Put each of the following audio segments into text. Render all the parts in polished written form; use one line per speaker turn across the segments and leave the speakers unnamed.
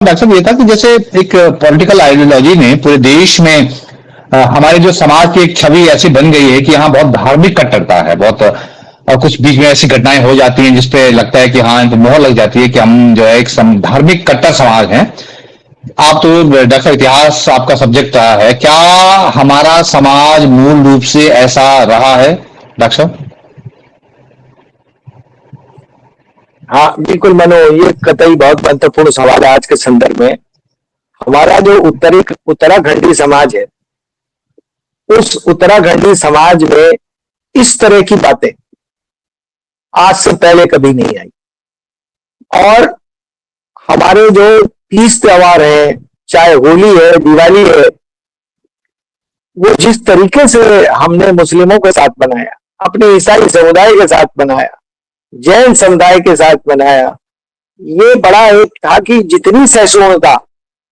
Doctor साहब ये था कि जैसे एक पॉलिटिकल आइडियोलॉजी ने पूरे देश में हमारे जो समाज की एक छवि ऐसी बन गई है कि यहाँ बहुत धार्मिक कट्टरता है, बहुत और कुछ बीच में ऐसी घटनाएं हो जाती हैं जिसपे लगता है कि हाँ तो मोहर लग जाती है कि हम जो है एक धार्मिक कट्टर समाज हैं। आप तो डॉक्टर साहब इतिहास आपका सब्जेक्ट रहा है, क्या हमारा समाज मूल रूप से ऐसा रहा है डॉक्टर साहब?
हाँ बिल्कुल मनो, ये कतई बहुत महत्वपूर्ण सवाल है आज के संदर्भ में। हमारा जो उत्तराखंडी समाज है, उस उत्तराखंडी समाज में इस तरह की बातें आज से पहले कभी नहीं आई। और हमारे जो तीज त्योहार है, चाहे होली है, दिवाली है, वो जिस तरीके से हमने मुस्लिमों के साथ बनाया, अपने ईसाई समुदाय के साथ बनाया, जैन समुदाय के साथ बनाया, ये बड़ा एक था कि जितनी सहिष्णुता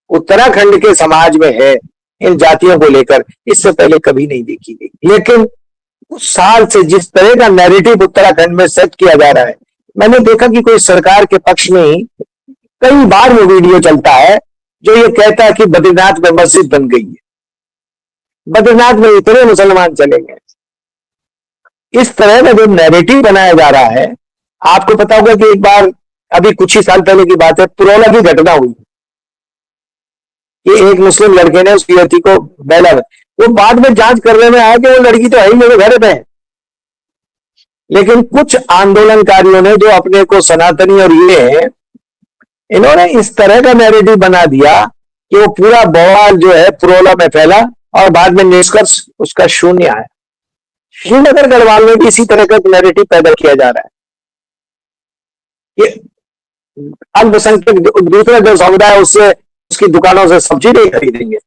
उत्तराखंड के समाज में है इन जातियों को लेकर, इससे पहले कभी नहीं देखी गई। लेकिन कुछ साल से जिस तरह का नैरेटिव उत्तराखंड में सेट किया जा रहा है, मैंने देखा कि कोई सरकार के पक्ष में ही कई बार वो वीडियो चलता है जो ये कहता है कि बद्रीनाथ में मस्जिद बन गई है, बद्रीनाथ में इतने मुसलमान चले गए। इस तरह का जो नैरेटिव बनाया जा रहा है, आपको पता होगा कि एक बार अभी कुछ ही साल पहले की बात है, पुरौला की घटना हुई कि एक मुस्लिम लड़के ने उस युवती को बैला, वो बाद में जांच करने में आया कि वो लड़की तो है ही मेरे घर पे है। लेकिन कुछ आंदोलनकारियों ने जो अपने को सनातनी और ये हैं, इन्होंने इस तरह का नैरेटिव बना दिया कि वो पूरा बवाल जो है पुरौला में फैला और बाद में निष्कर्ष उसका शून्य आया। श्रीनगर गढ़वाल में भी इसी तरह का नैरेटिव पैदा किया जा रहा है कि अल्पसंख्यक दूसरा जो समुदाय है उससे उसकी दुकानों से सब्जी नहीं खरीदेंगे,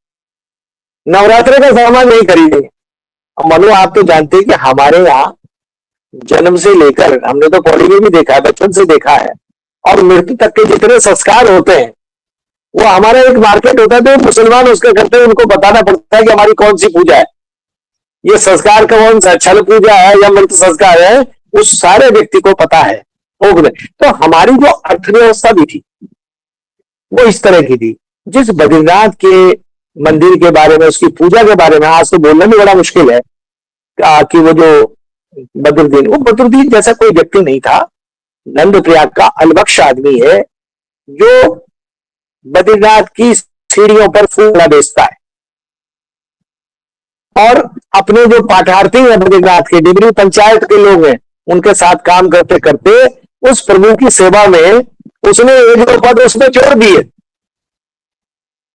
नवरात्रि का सामान नहीं खरीदेंगे। मनु, आप तो जानते हैं कि हमारे यहाँ जन्म से लेकर, हमने तो पौड़ी में भी देखा है, बचपन से देखा है, और मृत्यु तक के जितने संस्कार होते हैं वो हमारा एक मार्केट होता है, तो मुसलमान उसका करते हैं, उनको बताना पड़ता है कि हमारी कौन सी पूजा है, ये संस्कार कौन सा, छल पूजा है या मृत संस्कार है, उस सारे व्यक्ति को पता है। तो हमारी जो अर्थव्यवस्था भी थी वो इस तरह की थी। जिस बद्रीनाथ के मंदिर के बारे में, उसकी पूजा के बारे में आज तो बोलना भी बड़ा मुश्किल है कि वो जो बदरुद्दीन, वो बदरुद्दीन जैसा कोई व्यक्ति नहीं था, नंदप्रयाग का अलबख्श आदमी है जो बद्रीनाथ की सीढ़ियों पर फूल बेचता है और अपने जो पाठार्थी हैं बद्रीनाथ के, डिबरी पंचायत के लोग हैं, उनके साथ काम करते करते उस प्रभु की सेवा में उसने एक दो पद उसमें जोड़ दिए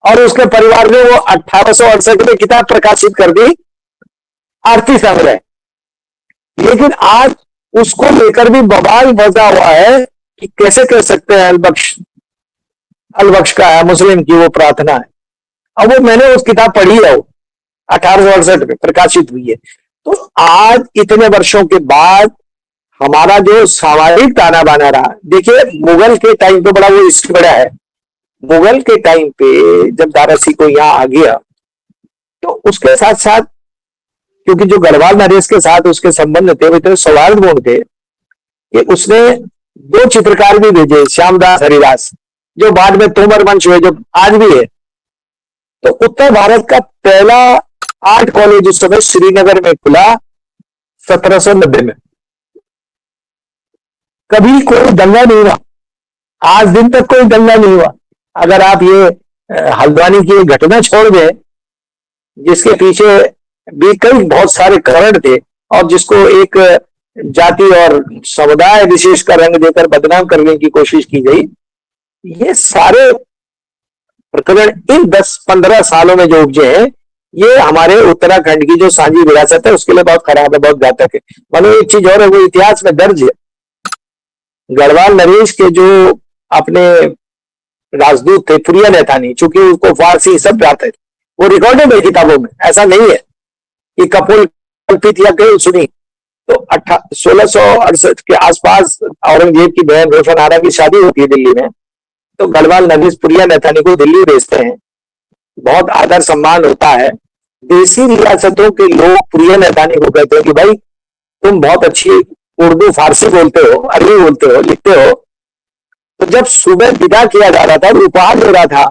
और उसके परिवार ने वो 1868 में किताब प्रकाशित कर दी, आरती संग्रह। लेकिन आज उसको लेकर भी बवाल बजा हुआ है कि कैसे कह सकते हैं अलबख्श का है, मुस्लिम की वो प्रार्थना है। अब वो मैंने उस किताब पढ़ी है, वो 1868 में प्रकाशित हुई है। तो आज इतने वर्षों के बाद हमारा जो सामाजिक ताना बाना रहा, देखिए मुगल के टाइम पे बड़ा वो हिस्ट्री बड़ा है। मुगल के टाइम पे जब दारा सिकोह यहाँ आ गया तो उसके साथ साथ, क्योंकि जो गढ़वाल नरेश के साथ उसके संबंध थे वो इतने सौहार्दपूर्ण थे कि उसने दो चित्रकार भी भेजे, श्यामदास हरिदास, जो बाद में तोमर वंश हुए, जो आज भी है। तो उत्तर भारत का पहला आर्ट कॉलेज उस समय श्रीनगर में खुला 1790 में। कभी कोई दंगा नहीं हुआ, आज दिन तक कोई दंगा नहीं हुआ। अगर आप ये हल्द्वानी की घटना छोड़ दें, जिसके पीछे भी कई बहुत सारे कारण थे और जिसको एक जाति और समुदाय विशेष का रंग देकर बदनाम करने की कोशिश की गई, ये सारे प्रकरण इन 10-15 सालों में जो उपजे हैं, ये हमारे उत्तराखंड की जो सांझी विरासत है उसके लिए बहुत खराब है, बहुत घातक है। मतलब एक चीज और है, वो इतिहास में दर्ज है। गढ़वाल नरेश के जो अपने राजदूत थे प्रिया नैथानी, चूंकि उसको फारसी सब आते थे, वो रिकॉर्डेड है किताबों में, ऐसा नहीं है कि कपोल कल्पित या कहीं सुनी। तो 1668 के आसपास औरंगजेब की बहन रोशन आरा की शादी होती है दिल्ली में, तो गढ़वाल नरेश प्रिया नैथानी को दिल्ली भेजते हैं, बहुत आदर सम्मान होता है। देसी रियासतों के लोग प्रिया नैथानी को कहते हैं कि भाई तुम बहुत अच्छी उर्दू फारसी बोलते हो, अरबी बोलते हो, लिखते हो, तो जब सुबह विदा किया जा रहा था, उपहार ले रहा था,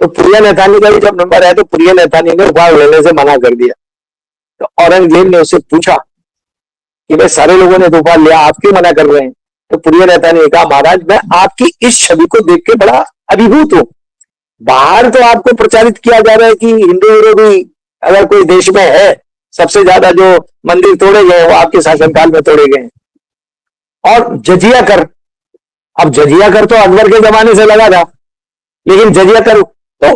तो प्रिया नैथानी का भी जब नंबर है तो प्रिया नैथानी ने उपहार लेने से मना कर दिया। तो औरंगजेब ने उससे पूछा कि भाई सारे लोगों ने तो उपहार लिया, आप क्यों मना कर रहे हैं? तो प्रिया नैथानी ने कहा, महाराज मैं आपकी इस छवि को देख के बड़ा अभिभूत हूं। बाहर तो आपको प्रचारित किया जा रहा है कि हिंदू विरोधी अगर कोई देश में है, सबसे ज्यादा जो मंदिर तोड़े गए वो आपके शासनकाल में तोड़े गए। और जजिया कर, अब जजिया कर तो अकबर के जमाने से लगा था, लेकिन जजिया कर तो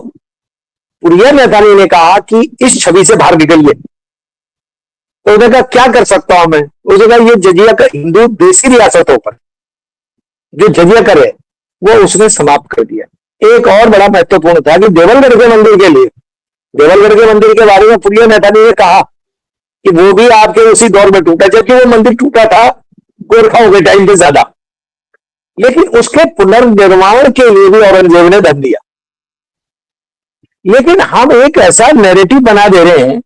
प्रिया नैथानी ने कहा कि इस छवि से बाहर निकलिए। तो उसने कहा क्या कर सकता हूं मैं? उसने कहा ये जजिया कर हिंदू देशी रियासतों पर जो जजिया कर है वो उसने समाप्त कर दिया। एक और बड़ा महत्वपूर्ण था कि देवलगढ़ के मंदिर के लिए, देवलगढ़ के मंदिर के बारे में प्रिया नैथानी ने कहा कि वो भी आपके उसी दौर में टूटा, जबकि वो मंदिर टूटा था गोरखाओं के टाइम पे ज्यादा, लेकिन उसके पुनर्निर्माण के लिए भी औरंगजेब ने धन दिया। लेकिन हम एक ऐसा नैरेटिव बना दे रहे हैं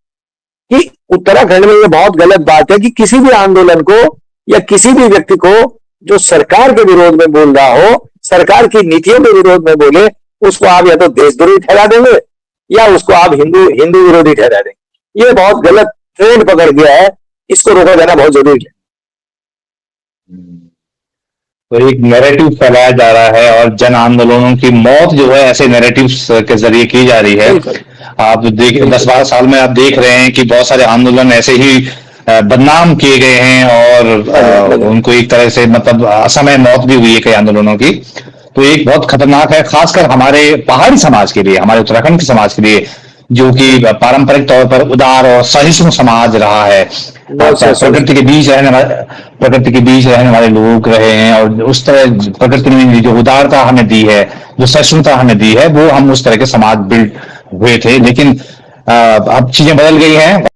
कि उत्तराखंड में ये बहुत गलत बात है कि किसी भी आंदोलन को या किसी भी व्यक्ति को जो सरकार के विरोध में बोल रहा हो, सरकार की नीतियों के विरोध में बोले, उसको आप या तो देशद्रोही ठहरा देंगे या उसको आप हिंदू विरोधी ठहरा देंगे। ये बहुत गलत ट्रेंड पकड़ गया है, इसको रोका जाना बहुत जरूरी है।
तो एक नैरेटिव फैलाया जा रहा है और जन आंदोलनों की मौत जो है ऐसे नैरेटिव्स के जरिए की जा रही है। आप देख 10-12 साल में आप देख रहे हैं कि बहुत सारे आंदोलन ऐसे ही बदनाम किए गए हैं और उनको एक तरह से मतलब असमय मौत भी हुई है कई आंदोलनों की। तो एक बहुत खतरनाक है, खासकर हमारे पहाड़ी समाज के लिए, हमारे उत्तराखंड के समाज के लिए, जो कि पारंपरिक तौर पर उदार और सहिष्णु समाज रहा है। प्रकृति के बीच रहने वाले लोग रहे हैं और उस तरह प्रकृति ने जो उदारता हमें दी है, जो सहिष्णुता हमें दी है, वो हम उस तरह के समाज बिल्ड हुए थे। लेकिन अब चीजें बदल गई हैं।